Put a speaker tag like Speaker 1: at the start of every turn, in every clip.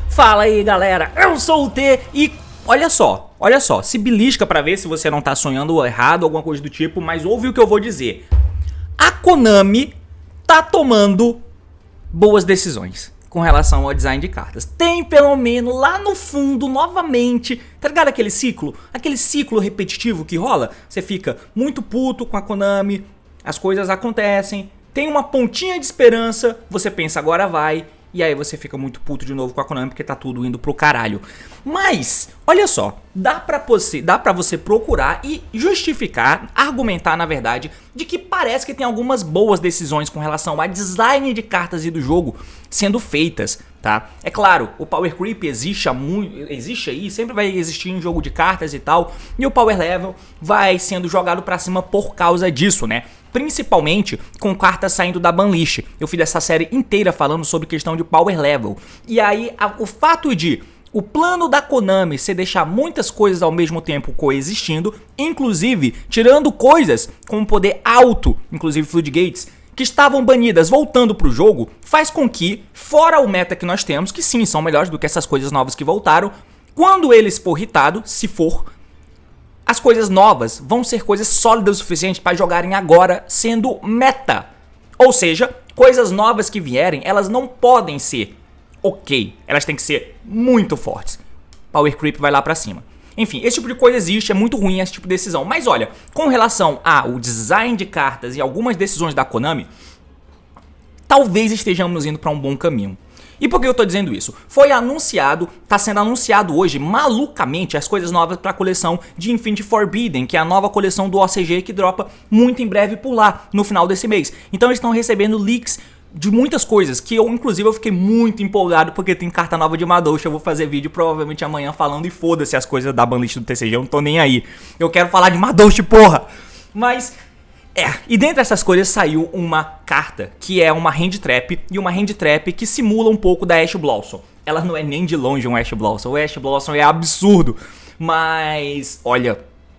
Speaker 1: Fala aí galera, eu sou o T e olha só, se belisca pra ver se você não tá sonhando errado, alguma coisa do tipo, mas ouve o que eu vou dizer. A Konami tá tomando boas decisões com relação ao design de cartas. Tem pelo menos lá no fundo, novamente, tá ligado aquele ciclo repetitivo que rola? Você fica muito puto com a Konami, as coisas acontecem, tem uma pontinha de esperança, você pensa agora vai... E aí você fica muito puto de novo com a Konami porque tá tudo indo pro caralho. Mas, olha só, dá pra você procurar e justificar, argumentar na verdade, de que parece que tem algumas boas decisões com relação a design de cartas e do jogo sendo feitas, tá? É claro, o Power Creep existe aí, sempre vai existir em jogo de cartas e tal, e o Power Level vai sendo jogado pra cima por causa disso, né? Principalmente com cartas saindo da banlist. Eu fiz essa série inteira falando sobre questão de Power Level. E aí o fato de o plano da Konami ser deixar muitas coisas ao mesmo tempo coexistindo, inclusive tirando coisas com poder alto, inclusive Floodgates, que estavam banidas voltando pro jogo, faz com que, fora o meta que nós temos, que sim, são melhores do que essas coisas novas que voltaram, quando eles for hitado, se for, as coisas novas vão ser coisas sólidas o suficiente para jogarem agora sendo meta. Ou seja, coisas novas que vierem, elas não podem ser ok. Elas têm que ser muito fortes. Power Creep vai lá pra cima. Enfim, esse tipo de coisa existe, é muito ruim esse tipo de decisão. Mas olha, com relação ao design de cartas e algumas decisões da Konami, talvez estejamos indo para um bom caminho. E por que eu tô dizendo isso? Foi anunciado, tá sendo anunciado hoje, malucamente, as coisas novas pra coleção de Infinity Forbidden, que é a nova coleção do OCG que dropa muito em breve por lá, no final desse mês. Então eles estão recebendo leaks de muitas coisas, que inclusive eu fiquei muito empolgado, porque tem carta nova de Madouxa. Eu vou fazer vídeo provavelmente amanhã falando e foda-se as coisas da banlist do TCG, eu não tô nem aí. Eu quero falar de Madouxa, porra! Mas... e dentre essas coisas saiu uma carta que é uma hand trap, e uma hand trap que simula um pouco da Ash Blossom. Ela não é nem de longe um Ash Blossom, o Ash Blossom é absurdo, mas olha,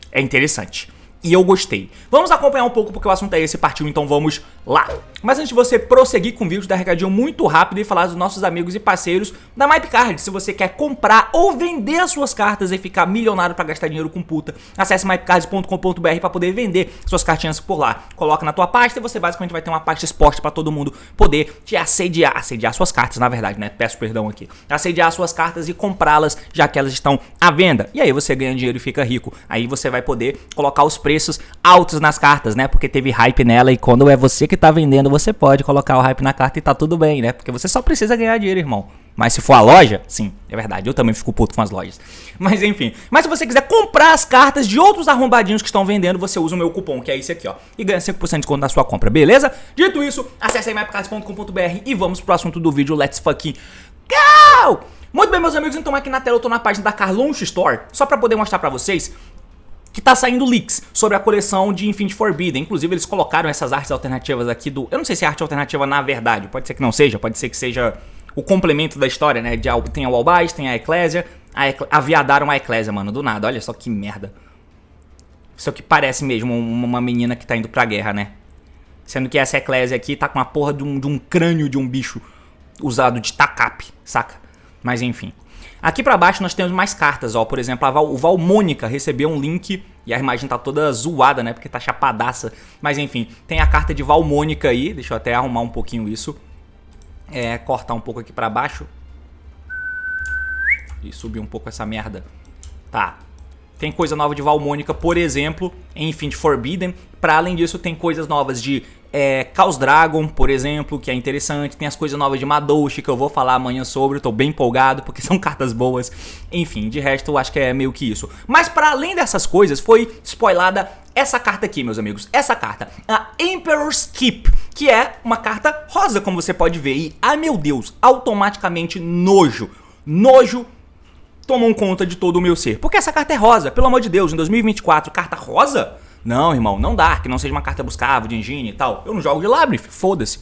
Speaker 1: é interessante. E eu gostei. Vamos acompanhar um pouco porque o assunto é esse, partiu, então vamos lá. Mas antes de você prosseguir com o vídeo, dar recadinho muito rápido e falar dos nossos amigos e parceiros da MyPcard. Se você quer comprar ou vender as suas cartas e ficar milionário pra gastar dinheiro com puta, acesse mypcard.com.br pra poder vender suas cartinhas por lá. Coloca na tua pasta e você basicamente vai ter uma pasta exposta pra todo mundo poder te assediar suas cartas, na verdade, né? Peço perdão aqui. Assediar suas cartas e comprá-las, já que elas estão à venda. E aí você ganha dinheiro e fica rico. Aí você vai poder colocar os preços altos nas cartas, né? Porque teve hype nela e quando é você que tá vendendo, você pode colocar o hype na carta e tá tudo bem, né? Porque você só precisa ganhar dinheiro, irmão. Mas se for a loja, sim, é verdade, eu também fico puto com as lojas. Mas enfim, mas se você quiser comprar as cartas de outros arrombadinhos que estão vendendo, você usa o meu cupom, que é esse aqui, ó, e ganha 5% de desconto na sua compra, beleza? Dito isso, acesse aí mypcards.com.br e vamos pro assunto do vídeo, let's fucking go! Muito bem, meus amigos, então aqui na tela eu tô na página da Carlaunch Store, só pra poder mostrar pra vocês que tá saindo leaks sobre a coleção de Infinity Forbidden. Inclusive eles colocaram essas artes alternativas aqui do... Eu não sei se é arte alternativa na verdade, pode ser que não seja, pode ser que seja o complemento da história, né? Tem a Walbais, tem a Ecclesia, aviadaram a Ecclesia, mano, do nada, olha só que merda. Isso aqui parece mesmo uma menina que tá indo pra guerra, né? Sendo que essa Ecclesia aqui tá com a porra de um crânio de um bicho usado de tacape, saca? Mas enfim. Aqui pra baixo nós temos mais cartas, ó, por exemplo, o Valmônica recebeu um link e a imagem tá toda zoada, né, porque tá chapadaça, mas enfim, tem a carta de Valmônica aí, deixa eu até arrumar um pouquinho isso, cortar um pouco aqui pra baixo e subir um pouco essa merda, tá. Tem coisa nova de Valmônica, por exemplo, em Infinity Forbidden. Pra além disso, tem coisas novas de Chaos Dragon, por exemplo, que é interessante. Tem as coisas novas de Madouxa, que eu vou falar amanhã sobre. Eu tô bem empolgado, porque são cartas boas. Enfim, de resto, eu acho que é meio que isso. Mas pra além dessas coisas, foi spoilada essa carta aqui, meus amigos. Essa carta, a Emperor's Keep, que é uma carta rosa, como você pode ver. E, ai meu Deus, automaticamente nojo tomam conta de todo o meu ser. Porque essa carta é rosa, pelo amor de Deus, em 2024, carta rosa? Não, irmão, não dá, que não seja uma carta buscável de engine e tal. Eu não jogo de Labyrinth, foda-se.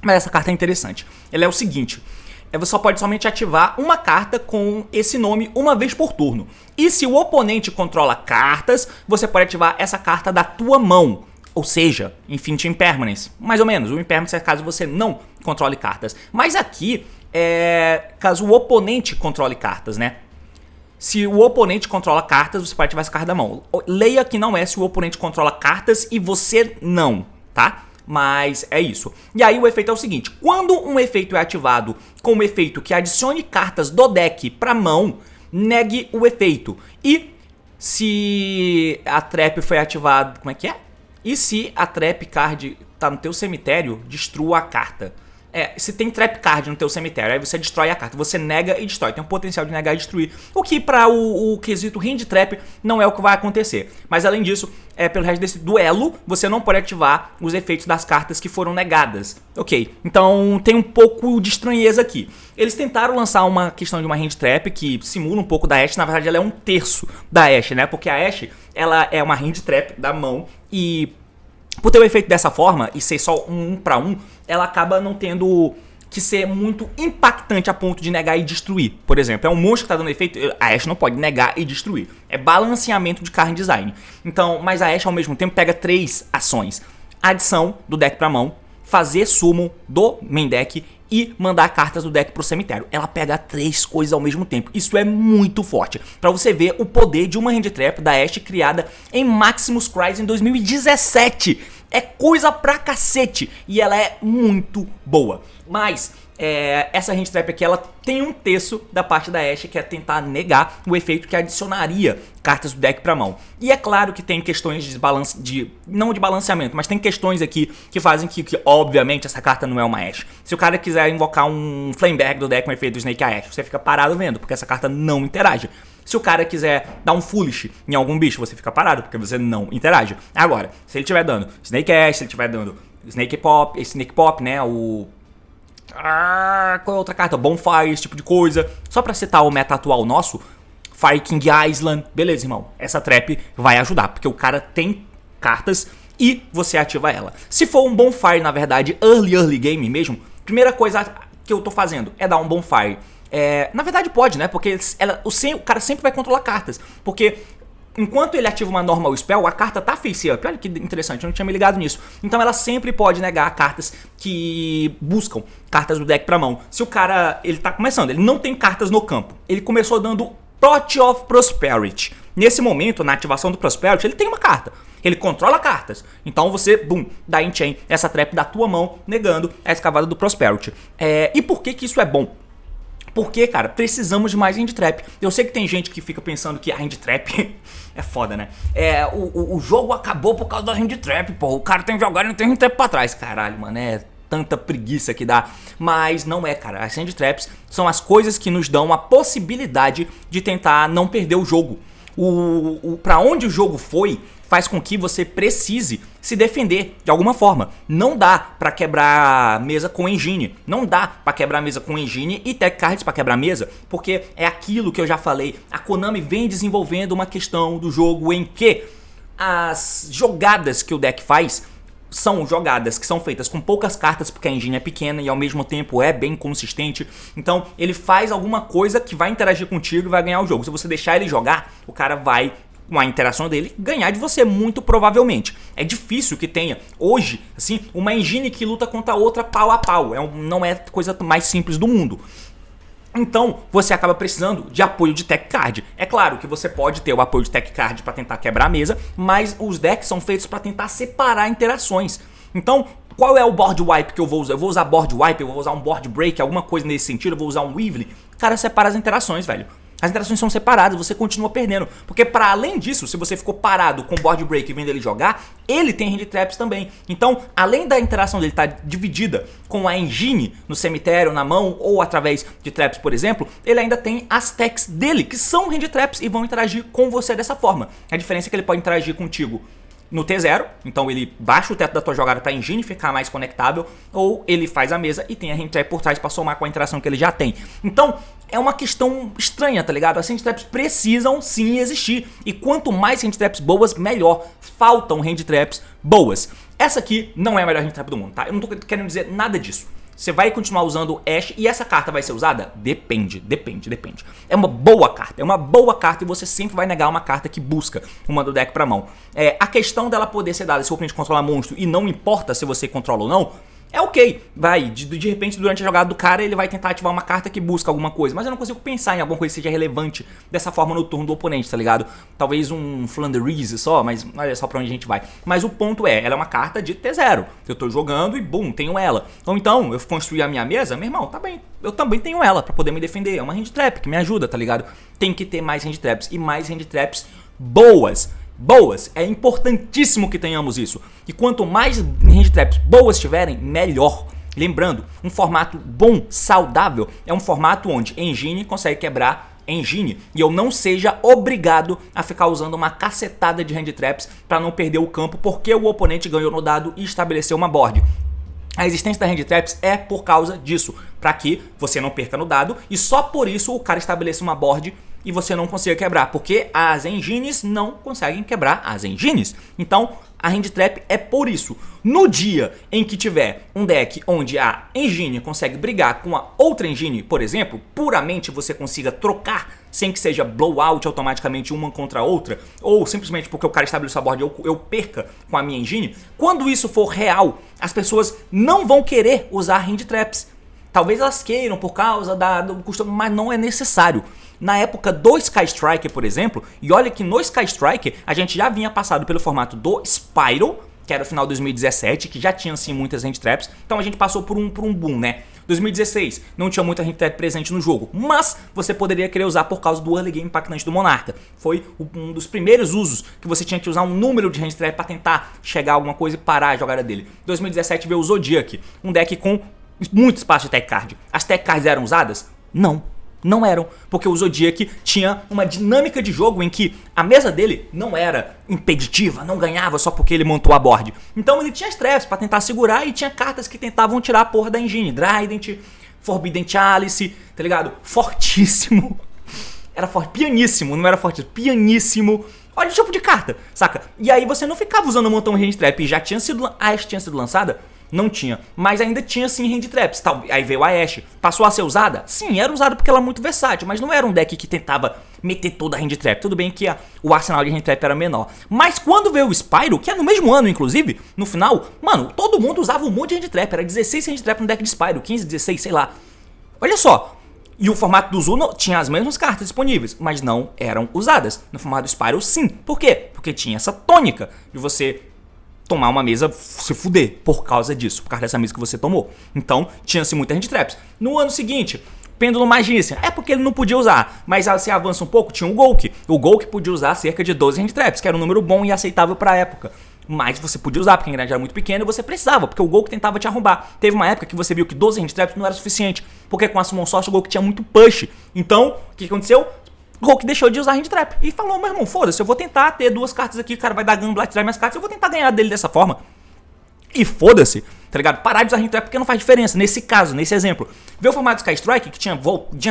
Speaker 1: Mas essa carta é interessante. Ela é o seguinte, você só pode somente ativar uma carta com esse nome uma vez por turno. E se o oponente controla cartas, você pode ativar essa carta da tua mão. Ou seja, Infinite Impermanence. Mais ou menos. O Impermanence é caso você não controle cartas. Mas aqui é caso o oponente controle cartas, né? Se o oponente controla cartas, você pode ativar essa carta da mão. Leia que não é se o oponente controla cartas e você não, tá? Mas é isso. E aí o efeito é o seguinte. Quando um efeito é ativado com um efeito que adicione cartas do deck pra mão, negue o efeito. E se a trap foi ativada... Como é que é? E se a trap card tá no teu cemitério, destrua a carta. Se tem trap card no teu cemitério, aí você destrói a carta. Você nega e destrói. Tem um potencial de negar e destruir. O que pra o quesito hand trap não é o que vai acontecer. Mas além disso, pelo resto desse duelo, você não pode ativar os efeitos das cartas que foram negadas. Ok, então tem um pouco de estranheza aqui. Eles tentaram lançar uma questão de uma hand trap que simula um pouco da Ashe. Na verdade, ela é um terço da Ashe, né? Porque a Ashe, ela é uma hand trap da mão e... Por ter o efeito dessa forma e ser só um pra um, ela acaba não tendo que ser muito impactante a ponto de negar e destruir. Por exemplo, é um monstro que tá dando efeito, a Ashe não pode negar e destruir. É balanceamento de card design. Então, mas a Ashe ao mesmo tempo pega 3 ações. Adição do deck pra mão, fazer summon do main deck e mandar cartas do deck pro cemitério. Ela pega 3 coisas ao mesmo tempo. Isso é muito forte. Pra você ver o poder de uma hand trap da Ashe criada em Maximus Crisis em 2017. É coisa pra cacete. E ela é muito boa. Mas... essa hand trap aqui, ela tem um terço da parte da Ashe, que é tentar negar o efeito que adicionaria cartas do deck pra mão. E é claro que tem questões não de balanceamento, mas tem questões aqui que fazem que obviamente, essa carta não é uma Ashe. Se o cara quiser invocar um Flameberg do deck com efeito do Snake Ashe, você fica parado vendo, porque essa carta não interage. Se o cara quiser dar um Foolish em algum bicho, você fica parado, porque você não interage. Agora, se ele estiver dando Snake Ashe, se ele estiver dando Snake Pop, né, qual é outra carta? Bonfire, esse tipo de coisa. Só pra citar o meta atual nosso, Fire King Island. Beleza, irmão. Essa trap vai ajudar, porque o cara tem cartas e você ativa ela. Se for um Bonfire, na verdade, early game mesmo, primeira coisa que eu tô fazendo é dar um Bonfire. Na verdade pode, né? Porque o cara sempre vai controlar cartas. Porque... enquanto ele ativa uma normal spell, a carta tá face up. Olha que interessante, eu não tinha me ligado nisso. Então ela sempre pode negar cartas que buscam cartas do deck pra mão. Se o cara, ele tá começando, ele não tem cartas no campo. Ele começou dando Pot of Prosperity. Nesse momento, na ativação do Prosperity, ele tem uma carta. Ele controla cartas. Então você, dá enchain essa trap da tua mão, negando a escavada do Prosperity. E por que isso é bom? Porque, cara, precisamos de mais hand trap. Eu sei que tem gente que fica pensando que a hand trap é foda, né? O jogo acabou por causa da hand trap, pô. O cara tem que jogar e não tem hand trap pra trás. Caralho, mano, tanta preguiça que dá. Mas não é, cara. As hand traps são as coisas que nos dão a possibilidade de tentar não perder o jogo. Pra onde o jogo foi, faz com que você precise se defender de alguma forma. Não dá pra quebrar mesa com engine. Não dá pra quebrar mesa com engine e tech cards pra quebrar mesa, porque é aquilo que eu já falei. A Konami vem desenvolvendo uma questão do jogo em que as jogadas que o deck faz são jogadas que são feitas com poucas cartas, porque a engine é pequena e ao mesmo tempo é bem consistente. Então ele faz alguma coisa que vai interagir contigo e vai ganhar o jogo. Se você deixar ele jogar, o cara vai, com a interação dele, ganhar de você muito provavelmente. É difícil que tenha hoje, assim, uma engine que luta contra a outra pau a pau. Não é a coisa mais simples do mundo. Então, você acaba precisando de apoio de tech card. É claro que você pode ter o apoio de tech card para tentar quebrar a mesa, mas os decks são feitos para tentar separar interações. Então, qual é o board wipe que eu vou usar? Eu vou usar board wipe, eu vou usar um board break, alguma coisa nesse sentido, eu vou usar um weavely. Cara, separa as interações, velho. As interações são separadas, você continua perdendo. Porque para além disso, se você ficou parado com o board break e vendo ele jogar, ele tem hand traps também. Então, além da interação dele estar dividida com a engine no cemitério, na mão ou através de traps, por exemplo, ele ainda tem as techs dele, que são hand traps e vão interagir com você dessa forma. A diferença é que ele pode interagir contigo no T0, então ele baixa o teto da tua jogada pra engine ficar mais conectável, ou ele faz a mesa e tem a hand trap por trás pra somar com a interação que ele já tem. Então, é uma questão estranha, tá ligado? As hand traps precisam sim existir, e quanto mais hand traps boas, melhor. Faltam hand traps boas. Essa aqui não é a melhor hand trap do mundo, tá? Eu não tô querendo dizer nada disso. Você vai continuar usando Ashe e essa carta vai ser usada? Depende. É uma boa carta e você sempre vai negar uma carta que busca uma do deck pra mão. A questão dela poder ser dada se o oponente controlar monstro e não importa se você controla ou não, é ok, vai, de repente durante a jogada do cara ele vai tentar ativar uma carta que busca alguma coisa, mas eu não consigo pensar em alguma coisa que seja relevante dessa forma no turno do oponente, tá ligado? Talvez um Flandreese só, mas olha só pra onde a gente vai. Mas o ponto ela é uma carta de T0, eu tô jogando e bum, tenho ela. Então eu construí a minha mesa, meu irmão, tá bem, eu também tenho ela pra poder me defender, é uma hand trap que me ajuda, tá ligado? Tem que ter mais hand traps e mais hand traps boas, é importantíssimo que tenhamos isso. E quanto mais hand traps boas tiverem, melhor. Lembrando, um formato bom, saudável, é um formato onde engine consegue quebrar engine e eu não seja obrigado a ficar usando uma cacetada de hand traps para não perder o campo porque o oponente ganhou no dado e estabeleceu uma board. A existência da hand traps é por causa disso, para que você não perca no dado e só por isso o cara estabeleça uma board e você não consiga quebrar, porque as engines não conseguem quebrar as engines. Então a hand trap é por isso. No dia em que tiver um deck onde a engine consegue brigar com a outra engine, por exemplo, puramente você consiga trocar sem que seja blowout automaticamente uma contra a outra, ou simplesmente porque o cara estabeleceu a board eu perca com a minha engine, quando isso for real, as pessoas não vão querer usar hand traps. Talvez elas queiram por causa do costume, mas não é necessário. Na época do Sky Striker, por exemplo, e olha que no Sky Striker a gente já vinha passado pelo formato do Spyro, que era o final de 2017, que já tinha assim muitas hand traps, então a gente passou por um boom, né? 2016 não tinha muita hand trap presente no jogo, mas você poderia querer usar por causa do early game impactante do Monarca. Foi um dos primeiros usos que você tinha que usar um número de hand trap para tentar chegar a alguma coisa e parar a jogada dele. 2017 veio o Zodiac, um deck com muito espaço de tech card. As tech cards eram usadas? Não eram, porque o Zodiac tinha uma dinâmica de jogo em que a mesa dele não era impeditiva, não ganhava só porque ele montou a board. Então ele tinha as traps pra tentar segurar e tinha cartas que tentavam tirar a porra da engine. Trident, Forbidden Chalice, tá ligado? Fortíssimo. Era forte, pianíssimo, não era fortíssimo, pianíssimo. Olha o tipo de carta, saca? E aí você não ficava usando um montão de hand trap e já tinha sido, a Ashe tinha sido lançada? Não tinha, mas ainda tinha sim hand traps. Aí veio a Ashe, passou a ser usada? Sim, era usada porque ela é muito versátil, mas não era um deck que tentava meter toda a hand trap. Tudo bem que o arsenal de hand trap era menor, mas quando veio o Spyro, que é no mesmo ano inclusive, no final, mano, todo mundo usava um monte de hand trap. Era 16 hand trap no deck de Spyro, 15, 16, sei lá. Olha só, e o formato do Zuno tinha as mesmas cartas disponíveis, mas não eram usadas. No formato do Spyro sim, por quê? Porque tinha essa tônica de você tomar uma mesa, se fuder, por causa disso, por causa dessa mesa que você tomou. Então, tinha-se muita hand traps. No ano seguinte, Pêndulo Magícia, é porque ele não podia usar, mas você avança um pouco, tinha o Golk. O Golk podia usar cerca de 12 hand traps, que era um número bom e aceitável pra época. Mas você podia usar, porque a engrenagem era muito pequena e você precisava, porque o Golk tentava te arrombar. Teve uma época que você viu que 12 hand traps não era suficiente, porque com a Summon Sorcery o Golk tinha muito push. Então, o que aconteceu? O Hulk deixou de usar hand trap e falou, meu irmão, foda-se, eu vou tentar ter duas cartas aqui, o cara vai dar Gunblast, tirar minhas cartas, eu vou tentar ganhar dele dessa forma. E foda-se, tá ligado? Parar de usar hand trap porque não faz diferença, nesse caso, nesse exemplo. Vê o formato Sky Strike, que tinha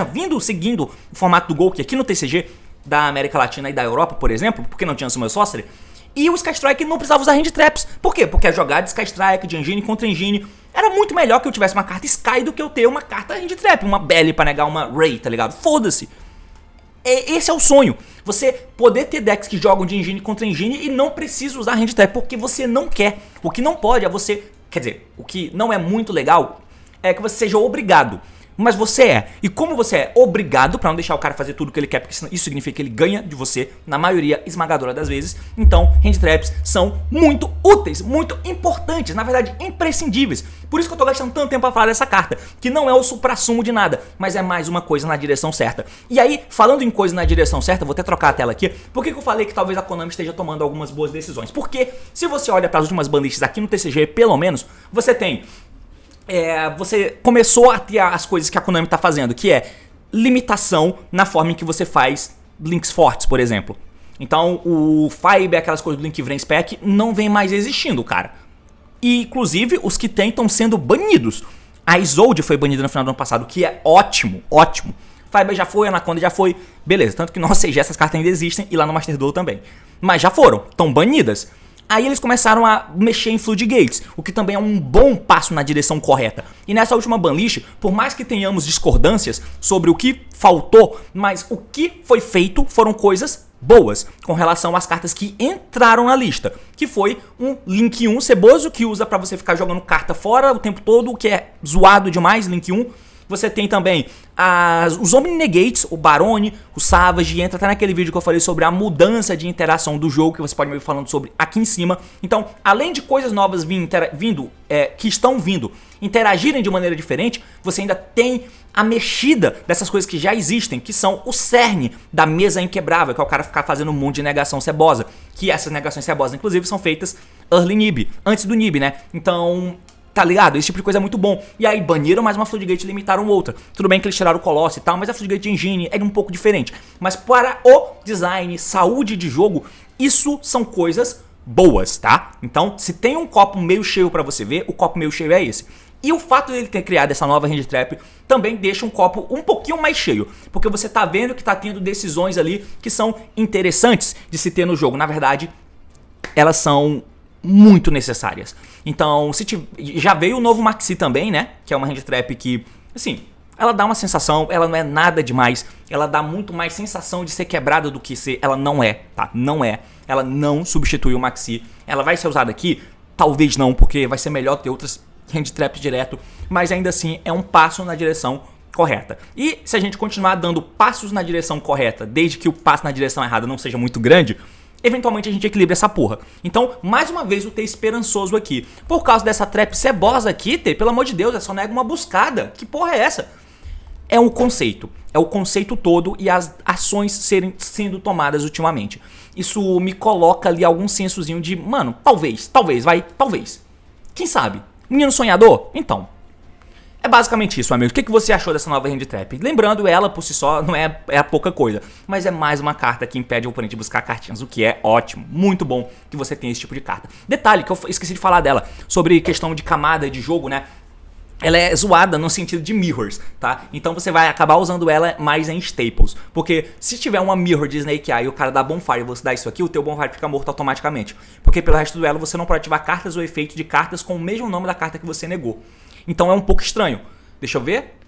Speaker 1: vindo seguindo o formato do Golk aqui no TCG, da América Latina e da Europa, por exemplo, porque não tinha Summon Sorcery, e o Sky Strike não precisava usar hand traps. Por quê? Porque a jogada de Sky Strike, de engine contra engine, era muito melhor que eu tivesse uma carta Sky do que eu ter uma carta hand trap, uma Belly pra negar uma Ray, tá ligado? Foda-se. Esse é o sonho, você poder ter decks que jogam de engine contra engine e não precisa usar hand trap, porque você não quer. O que não pode é você, quer dizer, o que não é muito legal é que você seja obrigado. Mas você é. E como você é obrigado, pra não deixar o cara fazer tudo o que ele quer, porque isso significa que ele ganha de você, na maioria esmagadora das vezes, então hand traps são muito úteis, muito importantes, na verdade imprescindíveis. Por isso que eu tô gastando tanto tempo pra falar dessa carta, que não é o suprassumo de nada, mas é mais uma coisa na direção certa. E aí, falando em coisa na direção certa, vou até trocar a tela aqui, por que eu falei que talvez a Konami esteja tomando algumas boas decisões? Porque se você olha para as últimas banlists aqui no TCG, pelo menos, você tem... você começou a ter as coisas que a Konami tá fazendo, que é limitação na forma em que você faz links fortes, por exemplo. Então o Fiber, aquelas coisas do Link Vrain Spec, não vem mais existindo, cara. E inclusive os que tem estão sendo banidos. A Isolde foi banida no final do ano passado, que é ótimo, ótimo. Fiber já foi, Anaconda já foi, beleza. Tanto que no OCG essas cartas ainda existem e lá no Master Duel também. Mas já foram, estão banidas. Aí eles começaram a mexer em Floodgates, o que também é um bom passo na direção correta. E nessa última banlist, por mais que tenhamos discordâncias sobre o que faltou, mas o que foi feito foram coisas boas com relação às cartas que entraram na lista, que foi um Link 1 ceboso que usa pra você ficar jogando carta fora o tempo todo, o que é zoado demais, Link 1. Você tem também os Omni-Negates, o Barone, o Savage, entra até naquele vídeo que eu falei sobre a mudança de interação do jogo, que você pode me ver falando sobre aqui em cima. Então, além de coisas novas que estão vindo interagirem de maneira diferente, você ainda tem a mexida dessas coisas que já existem, que são o cerne da mesa inquebrável, que é o cara ficar fazendo um monte de negação cebosa, que essas negações cebosas, inclusive, são feitas early Nib, antes do Nib, né? Então, tá ligado? Esse tipo de coisa é muito bom. E aí baniram mais uma Floodgate e limitaram outra. Tudo bem que eles tiraram o Colosse e tal, mas a Floodgate Engine é um pouco diferente. Mas para o design, saúde de jogo, isso são coisas boas, tá? Então, se tem um copo meio cheio pra você ver, o copo meio cheio é esse. E o fato dele ter criado essa nova hand trap também deixa um copo um pouquinho mais cheio, porque você tá vendo que tá tendo decisões ali que são interessantes de se ter no jogo. Na verdade, elas são muito necessárias. Então, já veio o novo Maxi também, né? Que é uma hand trap que, assim, ela dá uma sensação, ela não é nada demais. Ela dá muito mais sensação de ser quebrada do que ser. Ela não é, tá? Não é. Ela não substitui o Maxi. Ela vai ser usada aqui? Talvez não, porque vai ser melhor ter outras hand traps direto. Mas ainda assim, é um passo na direção correta. E se a gente continuar dando passos na direção correta, desde que o passo na direção errada não seja muito grande, eventualmente a gente equilibra essa porra. Então, mais uma vez, o T esperançoso aqui. Por causa dessa trap cebosa aqui, T, pelo amor de Deus, é só nega uma buscada. Que porra é essa? É um conceito. É o conceito todo e as ações sendo tomadas ultimamente. Isso me coloca ali algum sensozinho de, mano, talvez. Quem sabe? Menino sonhador? Então. É basicamente isso, amigo. O que você achou dessa nova hand trap? Lembrando, ela por si só não é pouca coisa, mas é mais uma carta que impede o oponente de buscar cartinhas, o que é ótimo. Muito bom que você tenha esse tipo de carta. Detalhe que eu esqueci de falar dela, sobre questão de camada de jogo, né? Ela é zoada no sentido de mirrors, tá? Então você vai acabar usando ela mais em staples. Porque se tiver uma mirror de Snake Eye e o cara dá Bonfire e você dá isso aqui, o teu Bonfire fica morto automaticamente. Porque pelo resto do duelo você não pode ativar cartas ou efeitos de cartas com o mesmo nome da carta que você negou. Então é um pouco estranho. Deixa eu ver.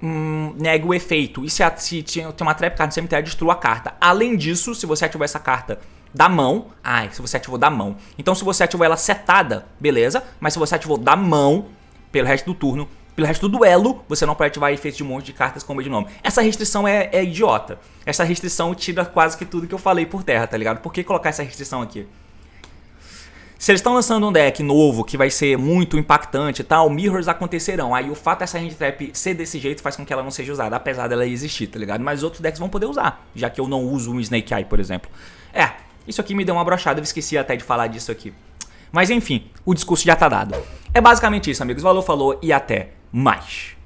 Speaker 1: Nega o efeito. E se tem uma trap card no cemitério, destrua a carta. Além disso, se você ativou essa carta da mão... se você ativou da mão. Então se você ativou ela setada, beleza. Mas se você ativou da mão, pelo resto do turno, pelo resto do duelo, você não pode ativar efeitos de um monte de cartas com o mesmo nome. Essa restrição é idiota. Essa restrição tira quase que tudo que eu falei por terra, tá ligado? Por que colocar essa restrição aqui? Se eles estão lançando um deck novo que vai ser muito impactante e tal, mirrors acontecerão. Aí o fato dessa hand trap ser desse jeito faz com que ela não seja usada, apesar dela existir, tá ligado? Mas outros decks vão poder usar, já que eu não uso um Snake Eye, por exemplo. Isso aqui me deu uma brochada, eu esqueci até de falar disso aqui. Mas enfim, o discurso já tá dado. É basicamente isso, amigos. Valeu, falou e até mais.